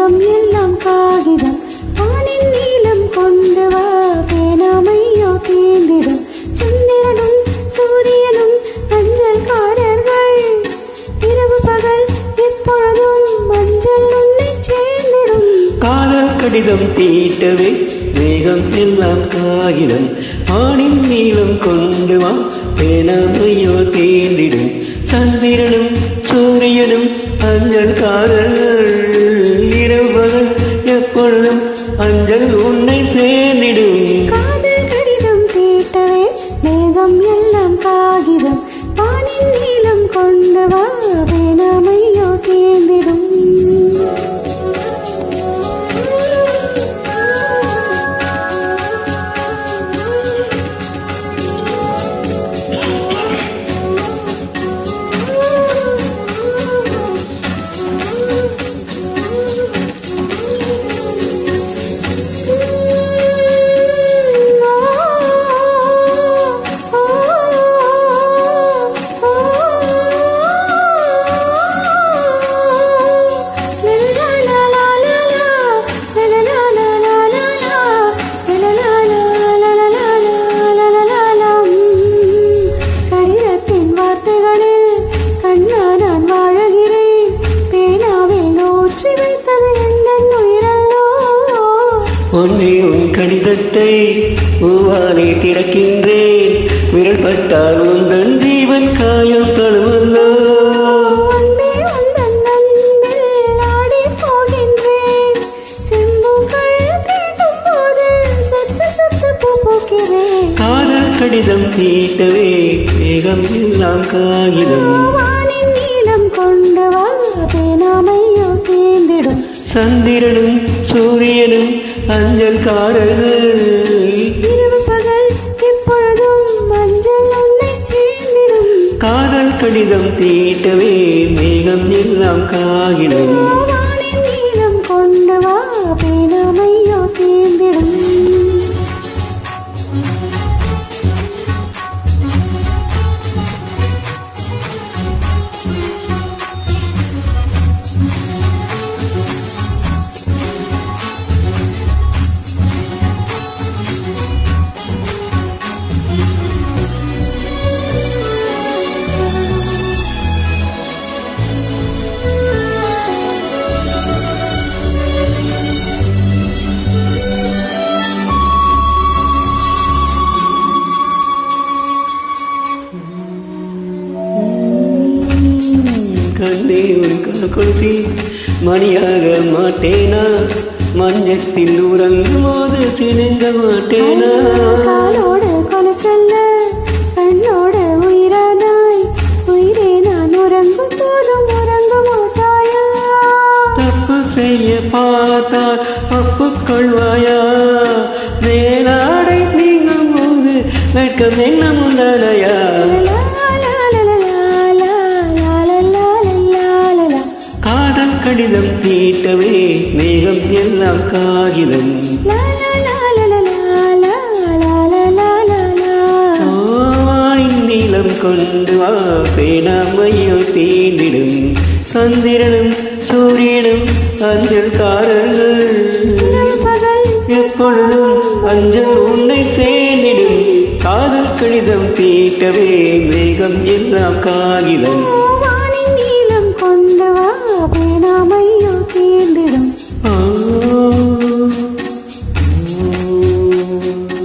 மேகம் எல்லாம் காகிதம் வானின் நீலம் கொண்டு வா பேனாமையோ தேர்ந்திடும் சந்திரனும் சூரியனும் அஞ்சல்காரர்கள் இரவு பகல் எப்பொழுதும் மஞ்சள் உன்னை சேர்ந்திடும் காதல் கடிதம் தீட்டவே மேகம் எல்லாம் காகிதம் வானின் நீளம் கொண்டு வா பேனாமையோ தேர்ந்திடும் சந்திரனும் சூரியனும் அஞ்சல்காரர்கள் இரவு பகல் எப்பொழுதும் அஞ்சல் உன்னை சேர்ந்திடும் காதல் கடிதம் தீட்டவே மேகம் எல்லாம் காகிதம் வானின் நீளம் கொண்டு வா பேனாமையோ தேர்ந்திடும் பொன்னே உன் கடிதத்தை பூவாலே திறக்கின்றேன் விரல் பட்டால் உந்தன் ஜீவன் காயம் தழுவல்லோ காதல் கடிதம் தீட்டவே மேகம் எல்லாம் காகிதம் நீளம் கொண்டு வா பேனாமையோ தேர்ந்திடும் சந்திரனும் சூரியனும் அஞ்சல்காரர்கள் இரவு பகல் எப்பொழுதும் மஞ்சள் உன்னை சேர்ந்திடும் காதல் கடிதம் தீட்டவே மேகம் எல்லாம் காகிதம் நீளம் கொண்டு வா பேனாமையோ தேர்ந்திடும் கண்ணே ஒரு கொலுசி மணியாக மாட்டேனா மஞ்சத்தில் உறங்கும் போது சினுங்க மாட்டேனா காலோட கொலுசல்ல கண்ணோட உயிரானாய் உயிரே நான் உறங்கும் போதும் உறங்க மாட்டாயா தப்பு செய்ய பார்த்தால் ஒப்புக்கொள்வாயா மேலாடை நீங்கும் போது வெட்கம் என்ன முன்னடையா கடிதம் தீட்டவே மேகம் எல்லாம் காகிதம் நீளம் கொண்டு வா பேனாமையோ தீண்டிடும் சந்திரனும் சூரியனும் அஞ்சல்காரர்கள் எப்பொழுதும் அஞ்சல் உன்னை சேர்ந்திடும் காதல் கடிதம் தீட்டவே மேகம் எல்லாம் காகிதம்